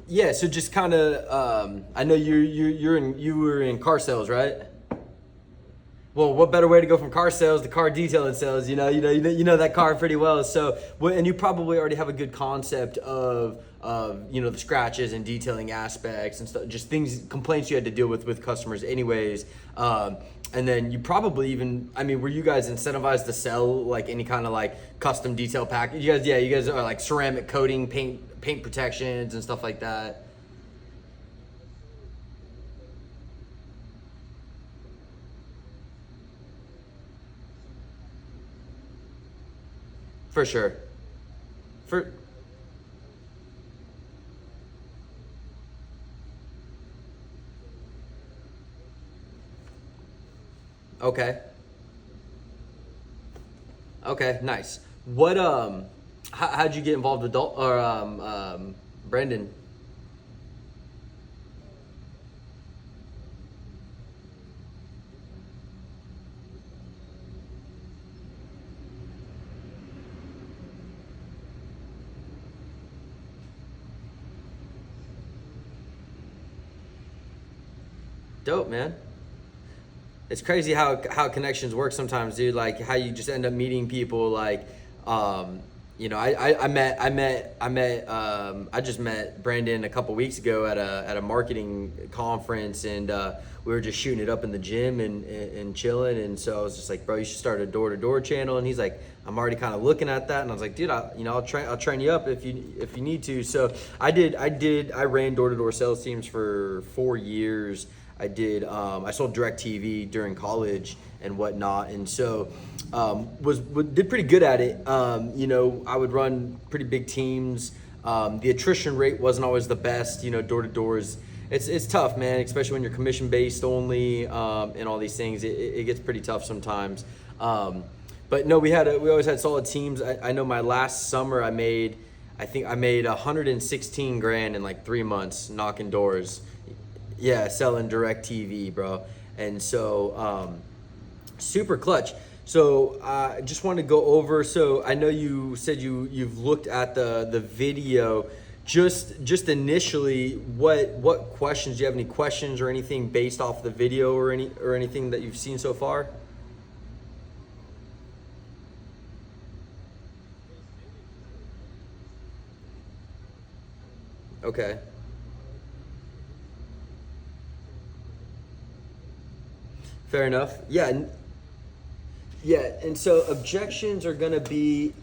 Yeah, so just kind of, I know you were in car sales, right? Well, what better way to go from car sales to car detailing sales? You know that car pretty well. So, and you probably already have a good concept of the scratches and detailing aspects and stuff, just things complaints you had to deal with customers, anyways. And then you probably even, I mean, were you guys incentivized to sell like any kind of like custom detail package? You guys, yeah, you guys are like ceramic coating, paint protections and stuff like that. For sure. For Okay. Okay, nice. How'd you get involved with Brandon? Dope, man. It's crazy how connections work sometimes, dude. Like how you just end up meeting people. Like, I just met Brandon a couple weeks ago at a marketing conference, and we were just shooting it up in the gym and chilling. And so I was just like, bro, you should start a door to door channel. And he's like, I'm already kind of looking at that. And I was like, dude, I'll train you up if you need to. So I ran door to door sales teams for 4 years. I sold DirecTV during college and whatnot, and so did pretty good at it. I would run pretty big teams. The attrition rate wasn't always the best. Door to doors, it's tough, man, especially when you're commission based only, and all these things. It gets pretty tough sometimes. But no, we always had solid teams. I know my last summer I think I made 116 grand in like 3 months knocking doors. Yeah, selling direct TV, bro. And so super clutch. So I just want to go over, so I know you said you've looked at the video. Just initially, what questions, do you have any questions or anything based off the video or anything that you've seen so far? Okay. Fair enough. Yeah, yeah, and so objections are gonna be,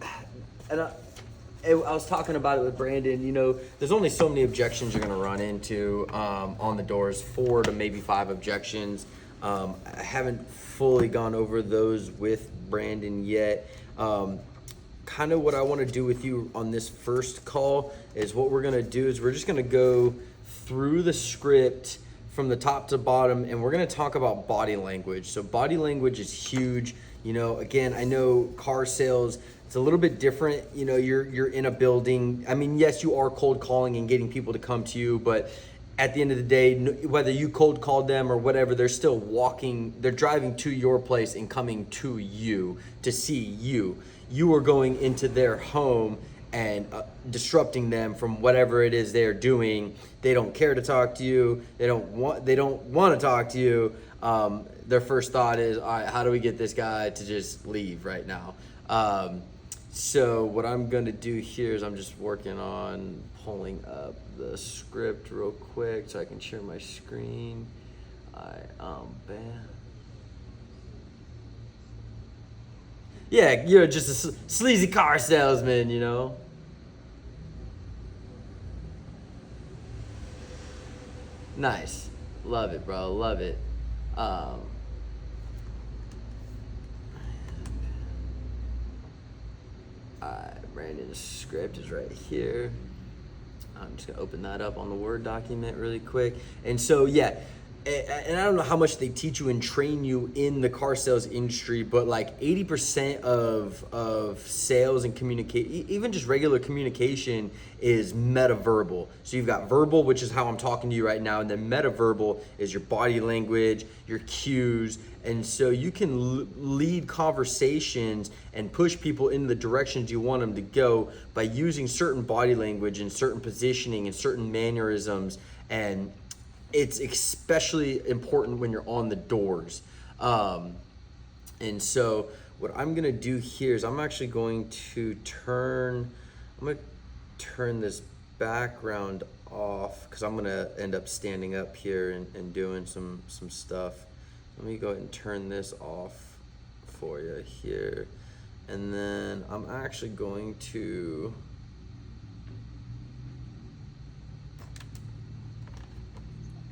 and I was talking about it with Brandon. There's only so many objections you're gonna run into on the doors, 4 to maybe 5 objections. I haven't fully gone over those with Brandon yet. Kind of what I want to do with you on this first call is what we're gonna do is we're just gonna go through the script from the top to bottom, and we're going to talk about body language. So body language is huge. Again, I know car sales, it's a little bit different. You're in a building. I mean, yes, you are cold calling and getting people to come to you, but at the end of the day, whether you cold called them or whatever, they're driving to your place and coming to you to see you. You are going into their home and disrupting them from whatever it is they're doing. They don't care to talk to you. They don't want to talk to you. Their first thought is, all right, how do we get this guy to just leave right now? So what I'm gonna do here is I'm just working on pulling up the script real quick so I can share my screen. Bam. Yeah, you're just a sleazy car salesman. Nice. Love it, bro. Love it. Um, Brandon's script is right here. I'm just gonna open that up on the Word document really quick. And so, yeah, and I don't know how much they teach you and train you in the car sales industry, but like 80% of sales and communicate, even just regular communication, is metaverbal. So you've got verbal, which is how I'm talking to you right now, and then metaverbal is your body language, your cues, and so you can lead conversations and push people in the directions you want them to go by using certain body language and certain positioning and certain mannerisms. And it's especially important when you're on the doors. And so what I'm gonna do here is I'm actually going to turn this background off because I'm gonna end up standing up here and doing some stuff. Let me go ahead and turn this off for you here. And then I'm actually going to,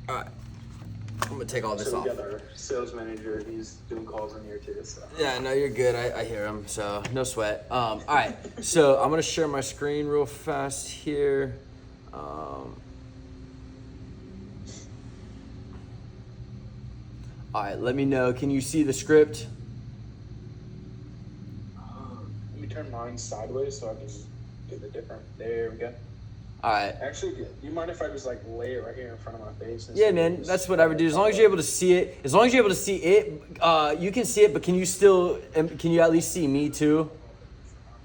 all right, I'm gonna take all this off. We got our sales manager, he's doing calls in here too, so. Yeah, no, you're good. I hear him, so no sweat. All right, so I'm gonna share my screen real fast here. All right, let me know. Can you see the script? Let me turn mine sideways so I can get the different. There we go. All right. Actually, do you mind if I just like lay it right here in front of my face? Yeah, man, that's what I would do. As long as you're able to see it, you can see it, but can you at least see me too?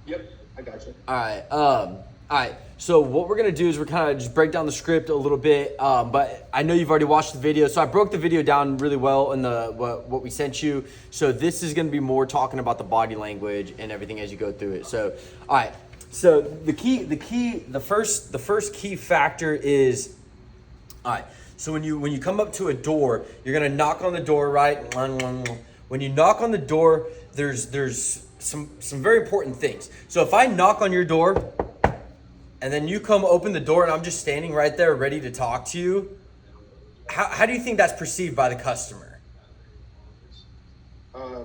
Yep, I got you. All right. So what we're gonna do is we're kind of just break down the script a little bit, but I know you've already watched the video, so I broke the video down really well in what we sent you. So this is gonna be more talking about the body language and everything as you go through it. So, all right. So the first key factor is, all right. So when you come up to a door, you're gonna knock on the door, right? When you knock on the door, there's some very important things. So if I knock on your door, and then you come open the door and I'm just standing right there ready to talk to you, how do you think that's perceived by the customer?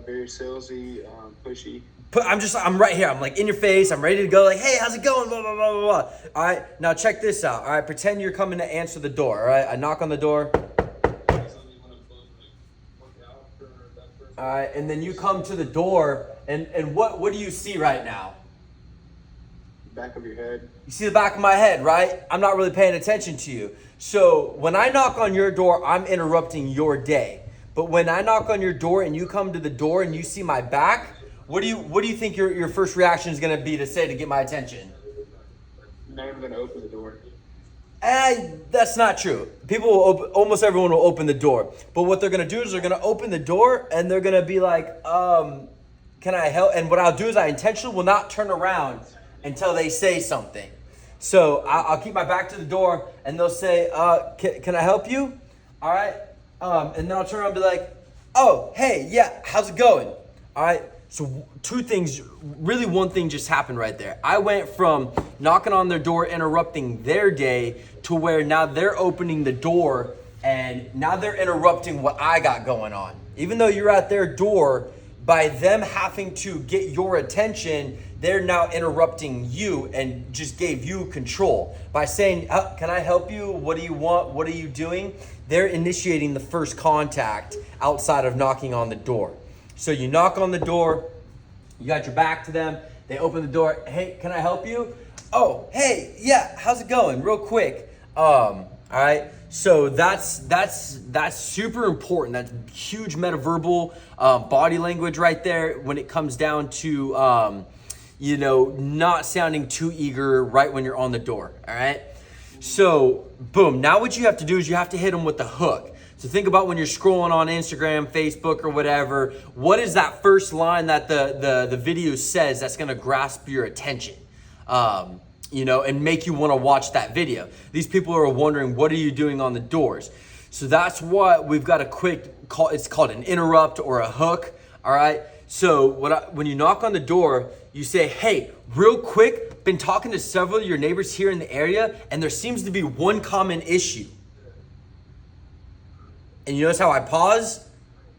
Very salesy, pushy. I'm right here. I'm like in your face. I'm ready to go. Like, hey, how's it going? Blah, blah, blah, blah, blah. All right, now check this out. All right, pretend you're coming to answer the door. All right, I knock on the door. All right, and then you come to the door, and what do you see right now? Back of your head. You see the back of my head, right? I'm not really paying attention to you. So when I knock on your door, I'm interrupting your day. But when I knock on your door and you come to the door and you see my back, what do you think your first reaction is going to be to say to get my attention? You're not even going to open the door. That's not true. People will almost everyone will open the door. But what they're going to do is they're going to open the door and they're going to be like, can I help? And what I'll do is I intentionally will not turn around until they say something. So I'll keep my back to the door and they'll say, can I help you? All right. And then I'll turn around and be like, oh, hey, yeah, how's it going? All right. So two things, really one thing just happened right there. I went from knocking on their door, interrupting their day, to where now they're opening the door and now they're interrupting what I got going on. Even though you're at their door, by them having to get your attention, they're now interrupting you and just gave you control. By saying, can I help you? What do you want? What are you doing? They're initiating the first contact outside of knocking on the door. So you knock on the door, you got your back to them, they open the door, hey, can I help you? Oh, hey, yeah, how's it going? Real quick. All right. So that's super important. That's huge metaverbal body language right there when it comes down to not sounding too eager right when you're on the door. All right. So boom. Now what you have to do is you have to hit them with the hook. So think about when you're scrolling on Instagram, Facebook, or whatever. What is that first line that the video says that's going to grasp your attention? And make you want to watch that video. These people are wondering, what are you doing on the doors? So that's what we've got a quick call. It's called an interrupt or a hook. All right. So when you knock on the door, you say, hey, real quick, been talking to several of your neighbors here in the area, and there seems to be one common issue. And you notice how I pause?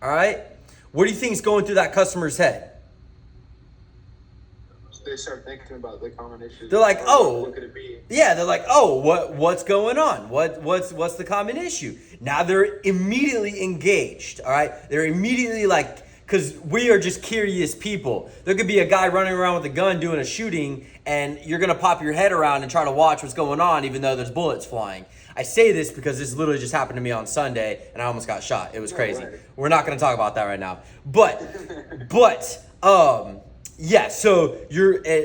All right. What do you think is going through that customer's head? They they start thinking about the common issues. They're like, oh, what could it be? yeah, they're like, oh, what's going on? What's the common issue? Now they're immediately engaged. All right, they're immediately like, because we are just curious people. There could be a guy running around with a gun doing a shooting, and you're gonna pop your head around and try to watch what's going on, even though there's bullets flying. I say this because this literally just happened to me on Sunday, and I almost got shot. It was crazy. Right. We're not gonna talk about that right now, but yeah. So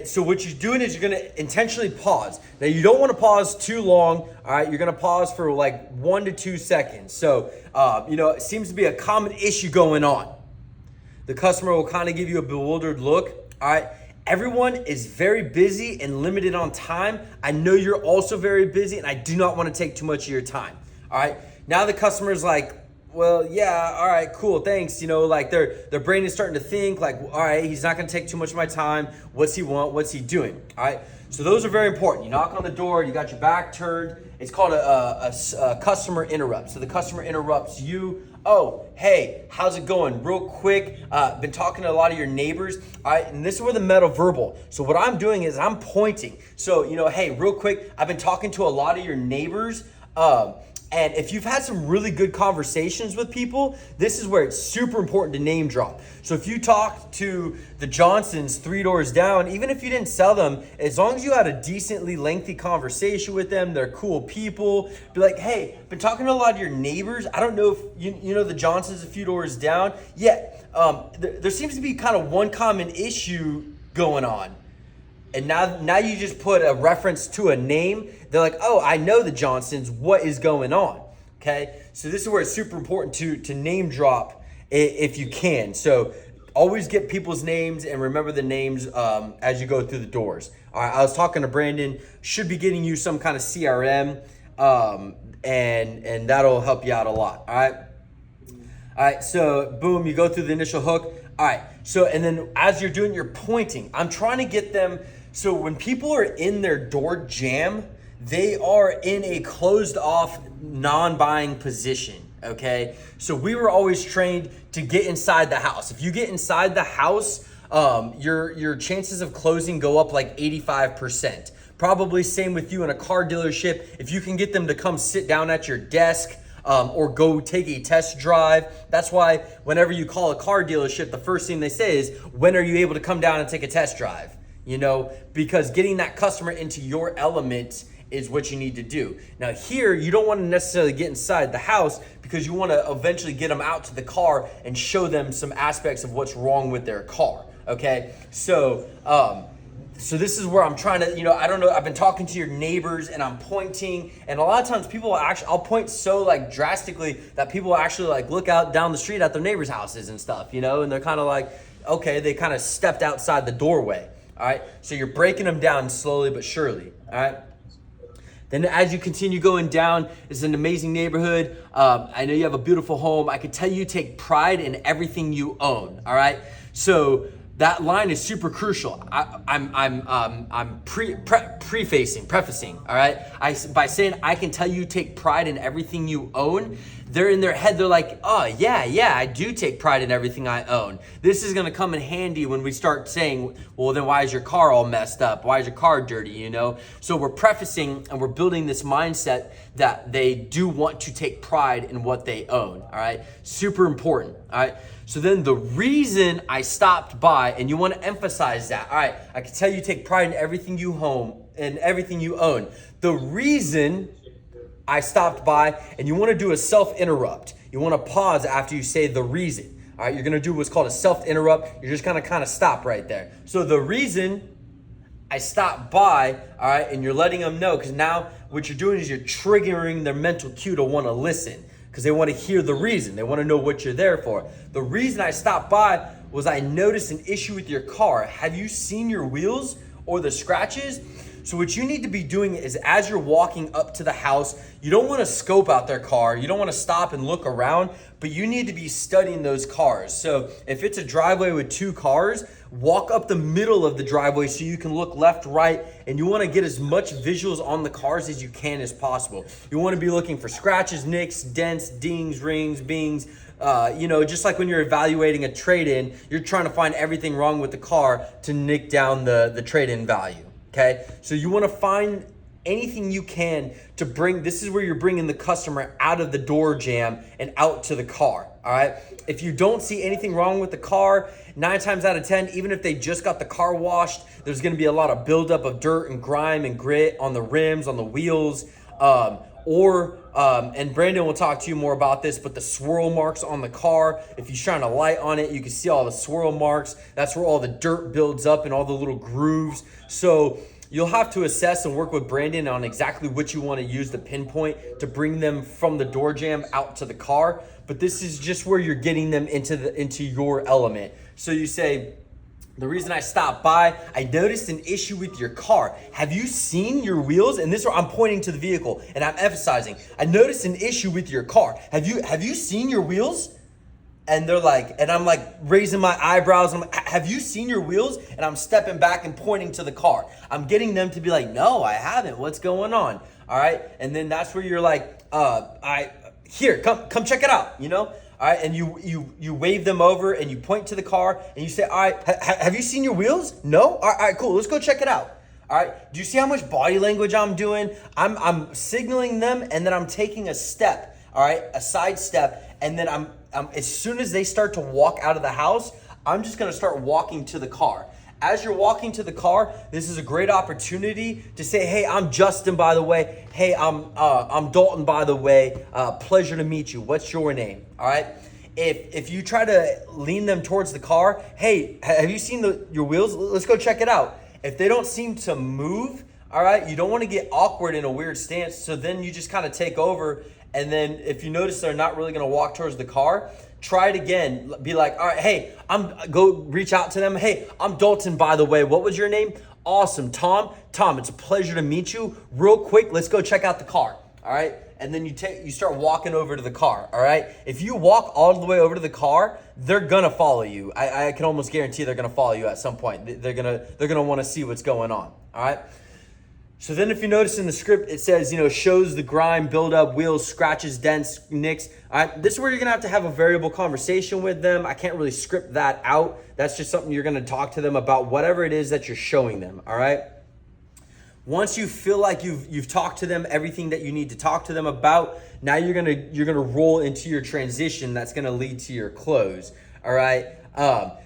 so what you're doing is you're gonna intentionally pause. Now you don't want to pause too long. All right, you're gonna pause for like 1 to 2 seconds. So it seems to be a common issue going on. The customer will kind of give you a bewildered look. All right. Everyone is very busy and limited on time. I know you're also very busy, and I do not want to take too much of your time. All right. Now the customer's like, well, yeah, all right, cool, thanks. Like their brain is starting to think like, all right, he's not going to take too much of my time. What's he want? What's he doing? All right. So those are very important. You knock on the door, you got your back turned. It's called a customer interrupt. So the customer interrupts you. Oh, hey, how's it going? Real quick, been talking to a lot of your neighbors. All right, and this is where the meta verbal. So what I'm doing is I'm pointing. So, hey, real quick, I've been talking to a lot of your neighbors. And if you've had some really good conversations with people, this is where it's super important to name drop. So if you talked to the Johnsons 3 doors down, even if you didn't sell them, as long as you had a decently lengthy conversation with them, they're cool people, be like, hey, been talking to a lot of your neighbors. I don't know if you know the Johnsons a few doors down. Yeah, there seems to be kind of one common issue going on. And now you just put a reference to a name. They're like, oh, I know the Johnsons. What is going on? Okay. So this is where it's super important to name drop if you can. So always get people's names and remember the names as you go through the doors. All right. I was talking to Brandon. Should be getting you some kind of CRM, and that'll help you out a lot. All right. All right. So boom, you go through the initial hook. All right. So and then as you're doing, you're pointing. I'm trying to get them. So when people are in their door jam, they are in a closed off, non-buying position, okay? So we were always trained to get inside the house. If you get inside the house, your chances of closing go up like 85%. Probably same with you in a car dealership. If you can get them to come sit down at your desk, or go take a test drive. That's why whenever you call a car dealership, the first thing they say is, when are you able to come down and take a test drive? Because getting that customer into your element is what you need to do. Now here, you don't want to necessarily get inside the house because you want to eventually get them out to the car and show them some aspects of what's wrong with their car, okay? So this is where I'm trying to, I don't know, I've been talking to your neighbors and I'm pointing, and a lot of times people I'll point so like drastically that people actually like look out down the street at their neighbors' houses and stuff, and they're kind of like, okay, they kind of stepped outside the doorway. All right, so you're breaking them down slowly but surely. All right. Then as you continue going down, it's an amazing neighborhood. I know you have a beautiful home. I can tell you take pride in everything you own. All right. So that line is super crucial. I'm prefacing. All right. By saying I can tell you take pride in everything you own. They're in their head, they're like, oh, yeah, I do take pride in everything I own. This is gonna come in handy when we start saying, well, then why is your car all messed up? Why is your car dirty, So we're prefacing and we're building this mindset that they do want to take pride in what they own, all right? Super important, all right? So then the reason I stopped by, and you wanna emphasize that, all right, I can tell you take pride in everything you own. The reason I stopped by, and you want to do a self-interrupt. You want to pause after you say the reason. All right, you're going to do what's called a self-interrupt. You're just going to kind of stop right there. So the reason I stopped by, all right, and you're letting them know, because now what you're doing is you're triggering their mental cue to want to listen, because they want to hear the reason. They want to know what you're there for. The reason I stopped by was I noticed an issue with your car. Have you seen your wheels or the scratches? So what you need to be doing is as you're walking up to the house, you don't want to scope out their car. You don't want to stop and look around, but you need to be studying those cars. So if it's a driveway with 2 cars, walk up the middle of the driveway so you can look left, right, and you want to get as much visuals on the cars as you can as possible. You want to be looking for scratches, nicks, dents, dings, rings, bings. Just like when you're evaluating a trade-in, you're trying to find everything wrong with the car to nick down the trade-in value, okay? So you want to find anything you can to bring, this is where you're bringing the customer out of the door jam and out to the car, all right? If you don't see anything wrong with the car, 9 times out of 10, even if they just got the car washed, there's gonna be a lot of buildup of dirt and grime and grit on the rims, on the wheels, and Brandon will talk to you more about this, but the swirl marks on the car, if you shine a light on it, you can see all the swirl marks. That's where all the dirt builds up and all the little grooves. So you'll have to assess and work with Brandon on exactly what you want to use to pinpoint to bring them from the door jam out to the car. But this is just where you're getting them into your element. So you say, the reason I stopped by, I noticed an issue with your car. Have you seen your wheels? And this is where I'm pointing to the vehicle and I'm emphasizing, I noticed an issue with your car. Have you seen your wheels? And they're like, and I'm like raising my eyebrows. I'm like, have you seen your wheels? And I'm stepping back and pointing to the car. I'm getting them to be like, no, I haven't. What's going on? All right. And then that's where you're like, come check it out, All right, and you wave them over and you point to the car and you say, all right, have you seen your wheels? No? All right, cool, let's go check it out. All right, do you see how much body language I'm doing? I'm signaling them and then I'm taking a step, all right, a side step, and then I'm as soon as they start to walk out of the house, I'm just gonna start walking to the car. As you're walking to the car, this is a great opportunity to say, hey, I'm Justin, by the way. Hey, I'm Dalton, by the way. Pleasure to meet you. What's your name? All right. If you try to lean them towards the car, hey, have you seen your wheels? Let's go check it out. If they don't seem to move, all right, you don't want to get awkward in a weird stance. So then you just kind of take over. And then if you notice they're not really going to walk towards the car, try it again. Be like, all right, hey, go reach out to them. Hey, I'm Dalton, by the way. What was your name? Awesome. Tom, it's a pleasure to meet you. Real quick, let's go check out the car. All right. And then you start walking over to the car. All right. If you walk all the way over to the car, they're going to follow you. I can almost guarantee they're going to follow you at some point. They're going to want to see what's going on. All right. So then if you notice in the script, it says, shows the grime, build up, wheels, scratches, dents, nicks. All right, this is where you're gonna have to have a variable conversation with them. I can't really script that out. That's just something you're gonna talk to them about, whatever it is that you're showing them, all right? Once you feel like you've talked to them everything that you need to talk to them about, now you're gonna roll into your transition that's gonna lead to your close, all right?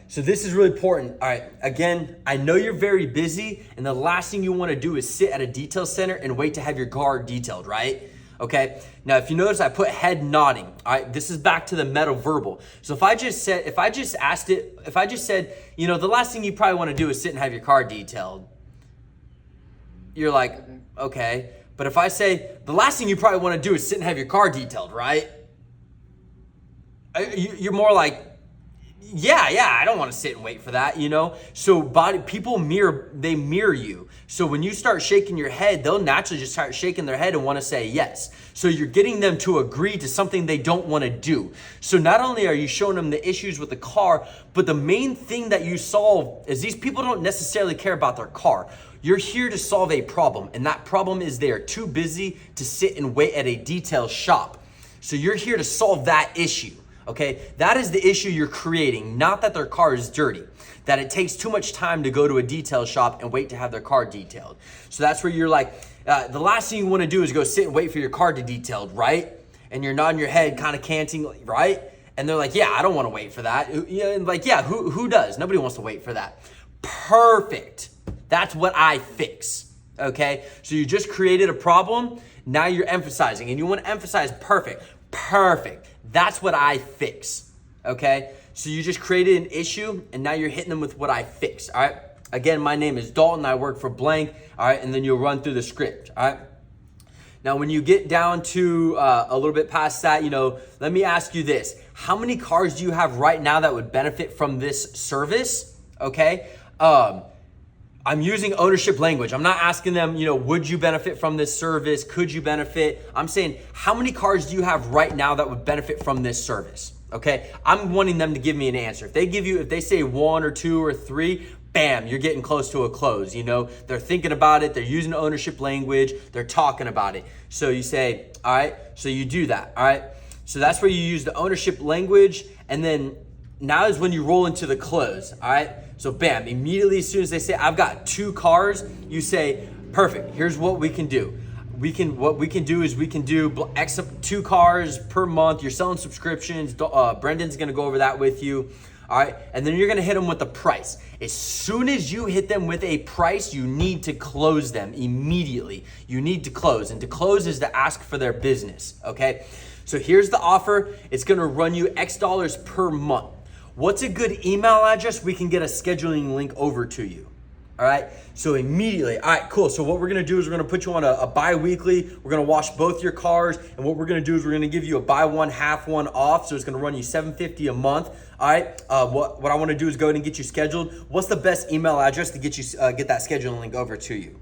So this is really important. All right, again, I know you're very busy and the last thing you wanna do is sit at a detail center and wait to have your car detailed, right? Okay, now if you notice I put head nodding, all right, this is back to the meta verbal. So if I just said, the last thing you probably wanna do is sit and have your car detailed, you're like, okay. But if I say, the last thing you probably wanna do is sit and have your car detailed, right? You're more like, yeah, I don't want to sit and wait for that, So people mirror you. So when you start shaking your head, they'll naturally just start shaking their head and want to say yes. So you're getting them to agree to something they don't want to do. So not only are you showing them the issues with the car, but the main thing that you solve is these people don't necessarily care about their car. You're here to solve a problem, and that problem is they are too busy to sit and wait at a detail shop. So you're here to solve that issue. Okay, that is the issue you're creating, not that their car is dirty, that it takes too much time to go to a detail shop and wait to have their car detailed. So that's where you're like, the last thing you want to do is go sit and wait for your car to be detailed, right? And you're nodding your head, kind of canting, right? And they're like, yeah, I don't want to wait for that. Who does? Nobody wants to wait for that. Perfect. That's what I fix. Okay, so you just created a problem. Now you're emphasizing, and you want to emphasize perfect. That's what I fix, okay? So you just created an issue and now you're hitting them with what I fix, all right? Again, my name is Dalton, I work for blank, all right? And then you'll run through the script, all right? Now, when you get down to a little bit past that, let me ask you this. How many cars do you have right now that would benefit from this service, okay? I'm using ownership language. I'm not asking them, would you benefit from this service? Could you benefit? I'm saying, how many cars do you have right now that would benefit from this service? okay? I'm wanting them to give me an answer. If they say 1 or 2 or 3, bam, you're getting close to a close. You know, they're thinking about it, they're using ownership language, they're talking about it. So you say, all right, so you do that, all right? So that's where you use the ownership language, and then now is when you roll into the close, all right? So bam, immediately as soon as they say, I've got 2 cars, you say, perfect, here's what we can do. What we can do is we can do 2 cars per month. You're selling subscriptions. Brendan's gonna go over that with you. All right, and then you're gonna hit them with the price. As soon as you hit them with a price, you need to close them immediately. You need to close, and to close is to ask for their business, okay? So here's the offer. It's gonna run you X dollars per month. What's a good email address? We can get a scheduling link over to you. All right, so immediately, all right, cool. So what we're gonna do is we're gonna put you on a bi-weekly. We're gonna wash both your cars, and what we're gonna do is we're gonna give you a buy one, half one off. So it's gonna run you $750 a month. All right, what I wanna do is go ahead and get you scheduled. What's the best email address to get you get that scheduling link over to you?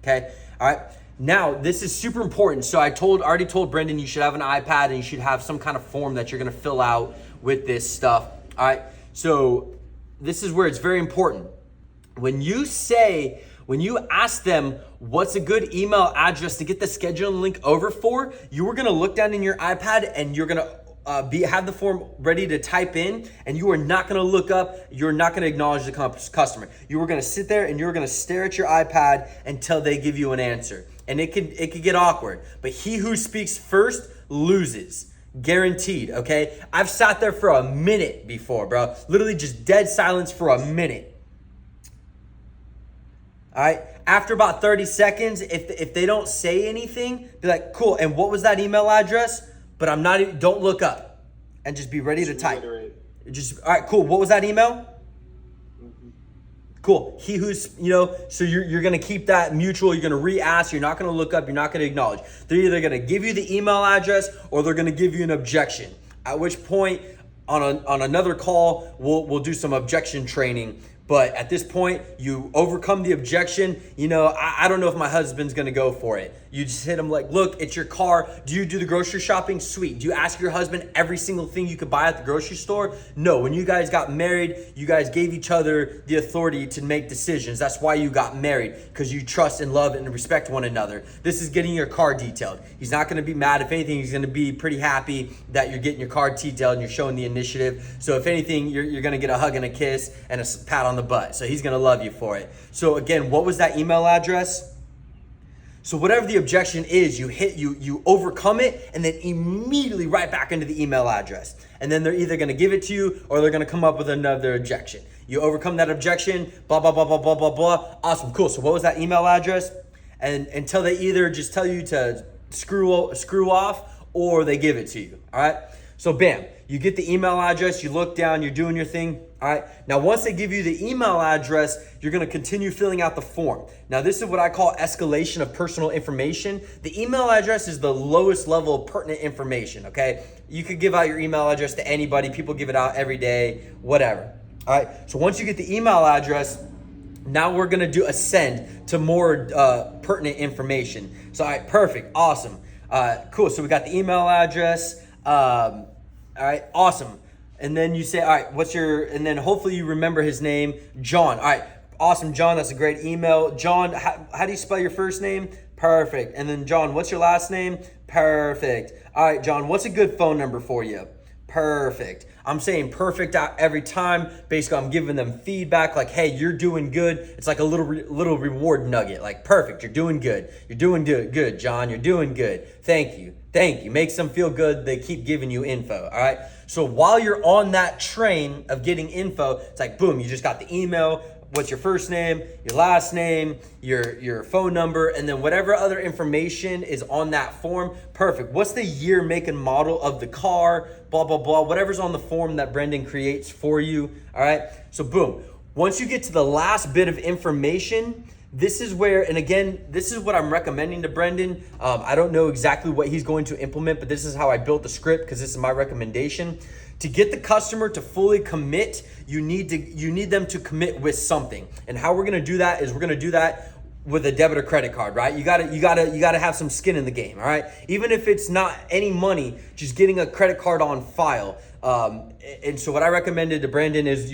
Okay, all right. Now, this is super important. So I already told Brendan you should have an iPad and you should have some kind of form that you're gonna fill out with this stuff. All right, so this is where it's very important. When you ask them what's a good email address to get the scheduling link over for, you are gonna look down in your iPad and you're gonna have the form ready to type in, and you are not gonna look up, you're not gonna acknowledge the customer. You are gonna sit there and you're gonna stare at your iPad until they give you an answer. And it could get awkward, but he who speaks first loses. Guaranteed, okay? I've sat there for a minute before, bro. Literally just dead silence for a minute. All right, after about 30 seconds, if they don't say anything, be like, cool, and what was that email address? But don't look up, and just be ready to type. All right, cool, what was that email? Cool, he who's, so you're gonna keep that mutual, you're gonna re-ask, you're not gonna look up, you're not gonna acknowledge. They're either gonna give you the email address or they're gonna give you an objection. At which point, on another call, we'll do some objection training. But at this point, you overcome the objection. I don't know if my husband's gonna go for it. You just hit him like, look, it's your car. Do you do the grocery shopping? Sweet. Do you ask your husband every single thing you could buy at the grocery store? No. When you guys got married, you guys gave each other the authority to make decisions. That's why you got married, because you trust and love and respect one another. This is getting your car detailed. He's not gonna be mad. If anything, he's gonna be pretty happy that you're getting your car detailed and you're showing the initiative. So if anything, you're gonna get a hug and a kiss and a pat on the butt. So he's gonna love you for it. So again, what was that email address? So whatever the objection is, you overcome it, and then immediately right back into the email address. And then they're either gonna give it to you or they're gonna come up with another objection. You overcome that objection, blah, blah, blah, blah, blah, blah, blah. Awesome, cool. So what was that email address? And until they either just tell you to screw off or they give it to you, all right? So bam, you get the email address, you look down, you're doing your thing, all right? Now, once they give you the email address, you're gonna continue filling out the form. Now, this is what I call escalation of personal information. The email address is the lowest level of pertinent information, okay? You could give out your email address to anybody. People give it out every day, whatever, all right? So once you get the email address, now we're gonna do ascend to more pertinent information. So, all right, perfect, awesome. Cool, so we got the email address. All right, awesome. And then you say, all right, and then hopefully you remember his name, John. All right, awesome, John, that's a great email. John, how do you spell your first name? Perfect. And then John, what's your last name? Perfect. All right, John, what's a good phone number for you? Perfect. I'm saying perfect out every time. Basically, I'm giving them feedback like, hey, you're doing good. It's like a little reward nugget. Like, perfect, you're doing good. You're doing good, John. You're doing good. Thank you. Makes them feel good. They keep giving you info, all right? So while you're on that train of getting info, it's like, boom, you just got the email. What's your first name, your last name, your phone number, and then whatever other information is on that form. Perfect. What's the year, make, and model of the car? Blah, blah, blah. Whatever's on the form that Brendan creates for you. All right. So boom. Once you get to the last bit of information, this is where, and again, this is what I'm recommending to Brendan. I don't know exactly what he's going to implement, but this is how I built the script because this is my recommendation. To get the customer to fully commit, you need them to commit with something. And how we're gonna do that is we're gonna do that with a debit or credit card, right? You gotta have some skin in the game, all right? Even if it's not any money, just getting a credit card on file. And so what I recommended to Brandon is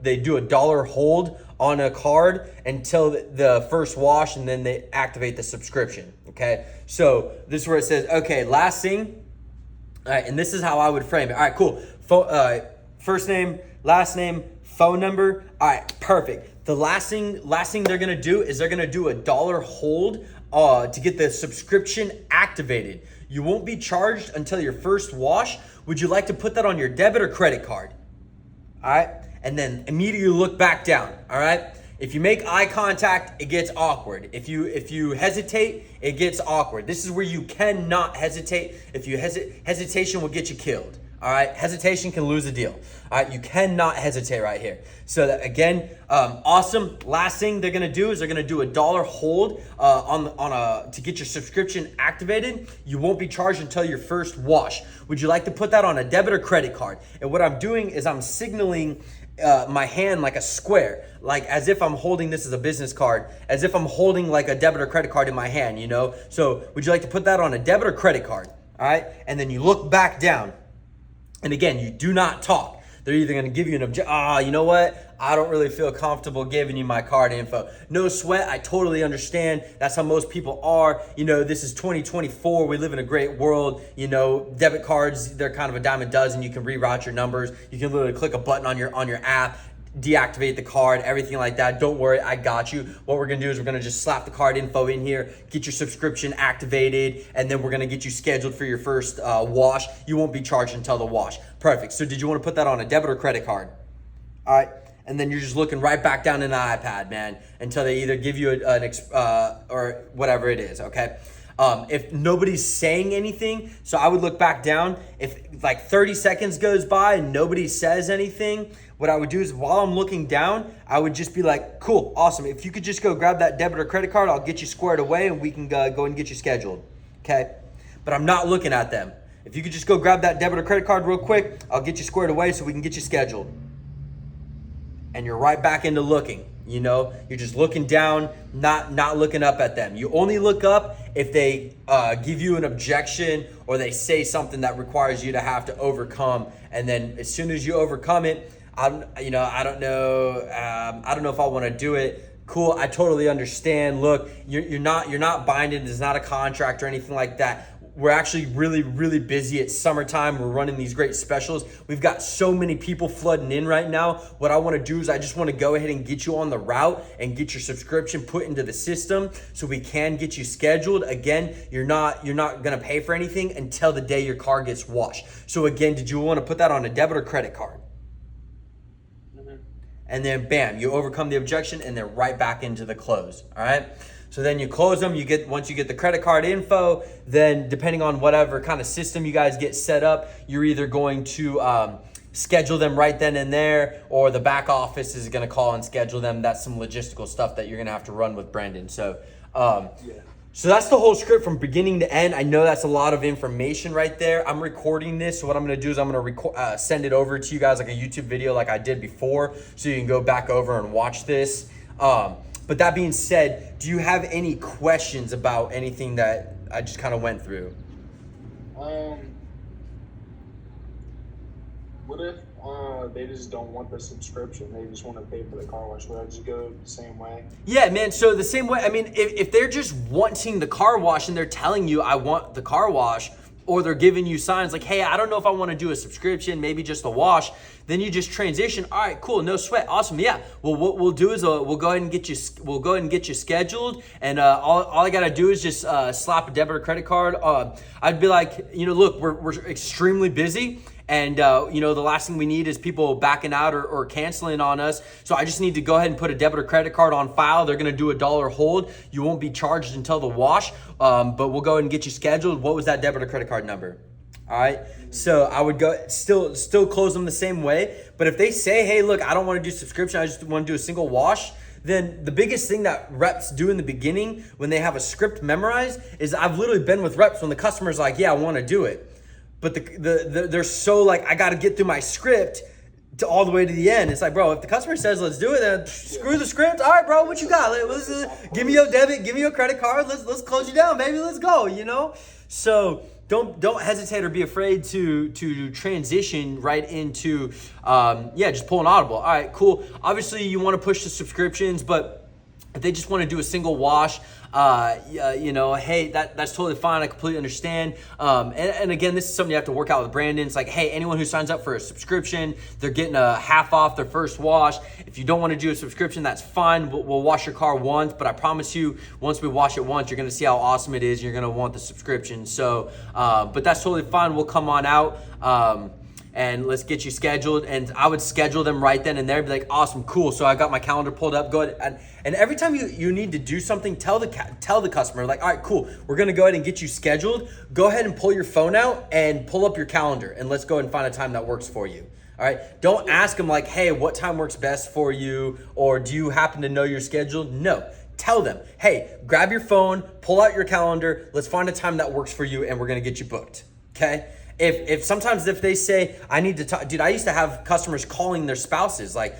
they do a dollar hold on a card until the first wash, and then they activate the subscription. Okay, so this is where it says, okay, last thing. All right, and this is how I would frame it. All right, cool. First name, last name, phone number. All right, perfect. The last thing they're gonna do is they're gonna do a dollar hold to get the subscription activated. You won't be charged until your first wash. Would you like to put that on your debit or credit card? All right, and then immediately look back down. All right. If you make eye contact, it gets awkward. If you hesitate, it gets awkward. This is where you cannot hesitate. If you hesitation will get you killed. All right, hesitation can lose a deal. All right, you cannot hesitate right here. So that, again, awesome. Last thing they're gonna do is they're gonna do a dollar hold to get your subscription activated. You won't be charged until your first wash. Would you like to put that on a debit or credit card? And what I'm doing is I'm signaling my hand like a square, like as if I'm holding this as a business card, as if I'm holding like a debit or credit card in my hand, you know? So would you like to put that on a debit or credit card? All right, and then you look back down. And again, you do not talk. They're either going to give you an you know what? I don't really feel comfortable giving you my card info. No sweat. I totally understand. That's how most people are. You know, this is 2024. We live in a great world. You know, debit cards, they're kind of a dime a dozen. You can reroute your numbers. You can literally click a button on your app, deactivate the card, everything like that. Don't worry, I got you. What we're gonna do is we're gonna just slap the card info in here, get your subscription activated, and then we're gonna get you scheduled for your first wash. You won't be charged until the wash. Perfect. So did you want to put that on a debit or credit card? All right. And then you're just looking right back down in the iPad, man, until they either give you or whatever it is, okay? If nobody's saying anything, so I would look back down. If like 30 seconds goes by and nobody says anything, what I would do is while I'm looking down, I would just be like, cool, awesome. If you could just go grab that debit or credit card, I'll get you squared away and we can go and get you scheduled, okay? But I'm not looking at them. If you could just go grab that debit or credit card real quick, I'll get you squared away so we can get you scheduled. And you're right back into looking, you know? You're just looking down, not looking up at them. You only look up if they give you an objection or they say something that requires you to have to overcome. And then as soon as you overcome it, I don't know if I want to do it. Cool, I totally understand. Look, you're not binded. There's not a contract or anything like that. We're actually really, really busy. It's summertime. We're running these great specials. We've got so many people flooding in right now. What I want to do is I just want to go ahead and get you on the route and get your subscription put into the system so we can get you scheduled. Again, you're not going to pay for anything until the day your car gets washed. So again, did you want to put that on a debit or credit card? And then bam, you overcome the objection and they're right back into the close. All right. So then you close them. Once you get the credit card info, then depending on whatever kind of system you guys get set up, you're either going to schedule them right then and there, or the back office is going to call and schedule them. That's some logistical stuff that you're going to have to run with Brandon. So, So that's the whole script from beginning to end. I know that's a lot of information right there. I'm recording this. So what I'm going to do is I'm going to send it over to you guys like a YouTube video like I did before, so you can go back over and watch this. But that being said, do you have any questions about anything that I just kind of went through? What if they just don't want the subscription? They just want to pay for the car wash. Would I just go the same way? Yeah, man. So the same way, I mean, if they're just wanting the car wash and they're telling you, I want the car wash, or they're giving you signs like, hey, I don't know if I want to do a subscription, maybe just a wash, then you just transition. All right, cool, no sweat, awesome, yeah. Well, what we'll do is we'll go ahead and get you scheduled, and all I gotta do is just slap a debit or credit card. I'd be like, look, we're extremely busy. And, the last thing we need is people backing out or canceling on us. So I just need to go ahead and put a debit or credit card on file. They're going to do a $1 hold. You won't be charged until the wash, but we'll go ahead and get you scheduled. What was that debit or credit card number? All right. So I would go still close them the same way. But if they say, hey, look, I don't want to do subscription, I just want to do a single wash, then the biggest thing that reps do in the beginning when they have a script memorized is I've literally been with reps when the customer's like, yeah, I want to do it. But they're so like, I got to get through my script to all the way to the end. It's like, bro, if the customer says, let's do it, then screw the script. All right, bro, what you got? Give me your debit, give me your credit card. Let's close you down, baby. Let's go, So don't hesitate or be afraid to transition right into just pull an audible. All right, cool. Obviously you want to push the subscriptions, but if they just want to do a single wash, hey, that's totally fine. I completely understand. And again, this is something you have to work out with Brandon. It's like, hey, anyone who signs up for a subscription, they're getting a half off their first wash. If you don't want to do a subscription, that's fine. We'll wash your car once, but I promise you, once we wash it once, you're going to see how awesome it is. You're going to want the subscription. So, but that's totally fine. We'll come on out. And let's get you scheduled. And I would schedule them right then and there. Be like, awesome, cool. So I got my calendar pulled up. Go ahead. And every time you need to do something, tell the customer, like, all right, cool. We're gonna go ahead and get you scheduled. Go ahead and pull your phone out and pull up your calendar, and let's go ahead and find a time that works for you. All right. Don't ask them like, hey, what time works best for you, or do you happen to know your schedule? No. Tell them, hey, grab your phone, pull out your calendar. Let's find a time that works for you, and we're gonna get you booked. Okay. If sometimes if they say, I need to talk, dude, I used to have customers calling their spouses, like,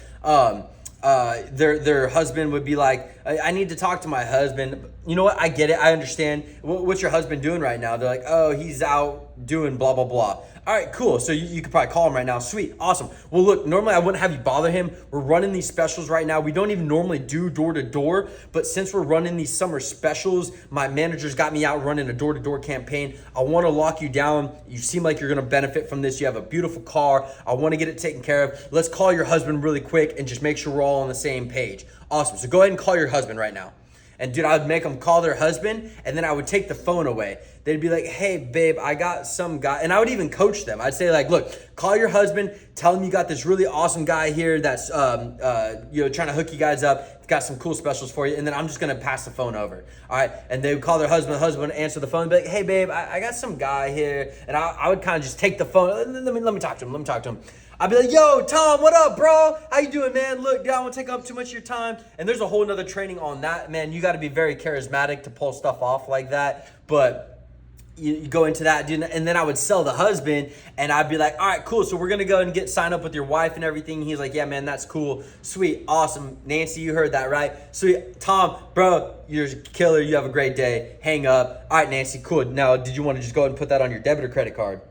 their husband would be like, I need to talk to my husband. You know what? I get it. I understand. What's your husband doing right now? They're like, oh, he's out doing blah, blah, blah. All right, cool. So you could probably call him right now. Sweet. Awesome. Well, look, normally I wouldn't have you bother him. We're running these specials right now. We don't even normally do door to door, but since we're running these summer specials, my manager's got me out running a door to door campaign. I want to lock you down. You seem like you're going to benefit from this. You have a beautiful car. I want to get it taken care of. Let's call your husband really quick and just make sure we're all on the same page. Awesome. So go ahead and call your husband right now. And dude, I would make them call their husband, and then I would take the phone away. They'd be like, hey, babe, I got some guy. And I would even coach them. I'd say like, look, call your husband. Tell him you got this really awesome guy here that's trying to hook you guys up. Got some cool specials for you. And then I'm just going to pass the phone over. All right. And they would call their husband. The husband would answer the phone and be like, hey, babe, I got some guy here. And I would kind of just take the phone. Let me talk to him. I'd be like, yo, Tom, what up, bro? How you doing, man? Look, dude, I won't take up too much of your time. And there's a whole nother training on that, man. You got to be very charismatic to pull stuff off like that. But you go into that, dude, and then I would sell the husband, and I'd be like, all right, cool. So we're going to go and sign up with your wife and everything. He's like, yeah, man, that's cool. Sweet. Awesome. Nancy, you heard that, right? Sweet. Tom, bro, you're a killer. You have a great day. Hang up. All right, Nancy, cool. Now, did you want to just go ahead and put that on your debit or credit card?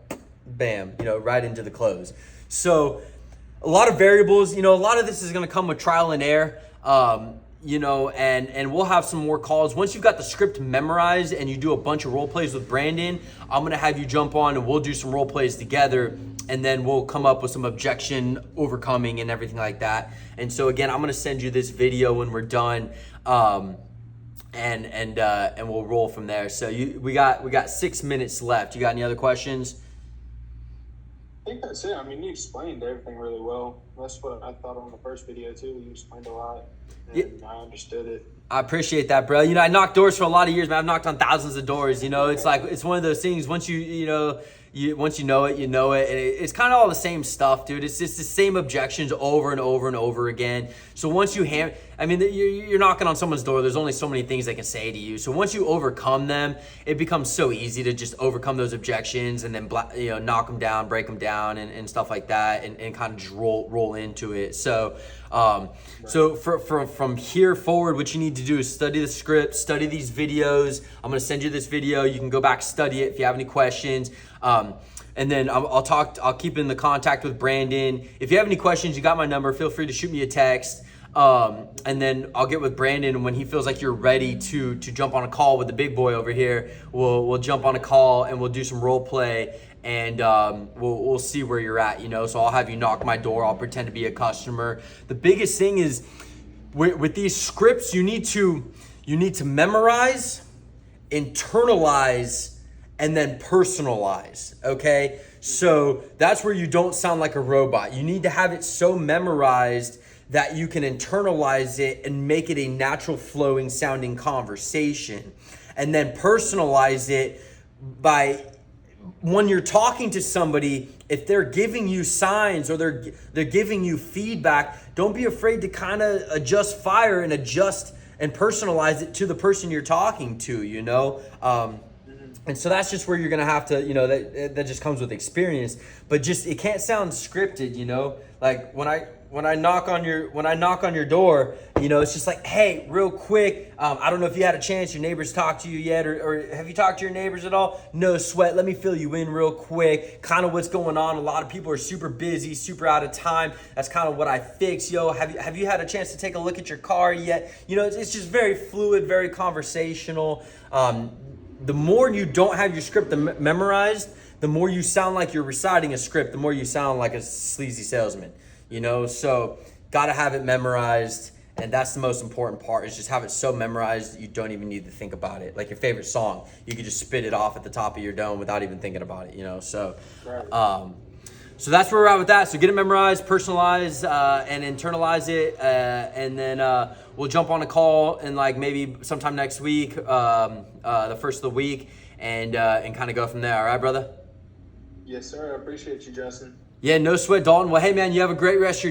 Bam, right into the close. So a lot of variables, a lot of this is going to come with trial and error, and we'll have some more calls. Once you've got the script memorized and you do a bunch of role plays with Brandon, I'm going to have you jump on and we'll do some role plays together, and then we'll come up with some objection overcoming and everything like that. And so again, I'm going to send you this video when we're done. And we'll roll from there. So we got 6 minutes left. You got any other questions? I think that's it. I mean, you explained everything really well. That's what I thought on the first video too. You explained a lot, and I understood it. I appreciate that, bro. I knocked doors for a lot of years, man. I've knocked on thousands of doors. It's like it's one of those things. Once once you know it, And it's kind of all the same stuff, dude. It's just the same objections over and over and over again. So once you you're knocking on someone's door, there's only so many things they can say to you. So once you overcome them, it becomes so easy to just overcome those objections and then knock them down, break them down, and stuff like that, and kind of just roll into it. So so from here forward, what you need to do is study the script, study these videos. I'm gonna send you this video. You can go back, study it if you have any questions. And then I'll keep in the contact with Brandon. If you have any questions, you got my number. Feel free to shoot me a text. And then I'll get with Brandon, and when he feels like you're ready to jump on a call with the big boy over here, we'll jump on a call and we'll do some role play, and we'll see where you're at, So I'll have you knock my door. I'll pretend to be a customer. The biggest thing is with these scripts, you need to memorize, internalize, and then personalize, okay? So that's where you don't sound like a robot. You need to have it so memorized that you can internalize it and make it a natural flowing sounding conversation. And then personalize it by when you're talking to somebody, if they're giving you signs or they're giving you feedback, don't be afraid to kind of adjust fire and adjust and personalize it to the person you're talking to, And so that's just where you're gonna have to, that just comes with experience. But just it can't sound scripted, Like when I knock on your door, it's just like, hey, real quick, I don't know if you had a chance, your neighbors talked to you yet, or have you talked to your neighbors at all? No sweat. Let me fill you in real quick. Kind of what's going on. A lot of people are super busy, super out of time. That's kind of what I fix. Have you had a chance to take a look at your car yet? It's just very fluid, very conversational. The more you don't have your script memorized, the more you sound like you're reciting a script, the more you sound like a sleazy salesman, So got to have it memorized, and that's the most important part, is just have it so memorized that you don't even need to think about it. Like your favorite song, you could just spit it off at the top of your dome without even thinking about it, So, so that's where we're at with that. So get it memorized, personalize, and internalize it, and then we'll jump on a call and like maybe sometime next week, the first of the week, and kind of go from there. All right, brother? Yes, sir. I appreciate you, Justin. Yeah, no sweat, Dalton. Well, hey, man, you have a great rest of your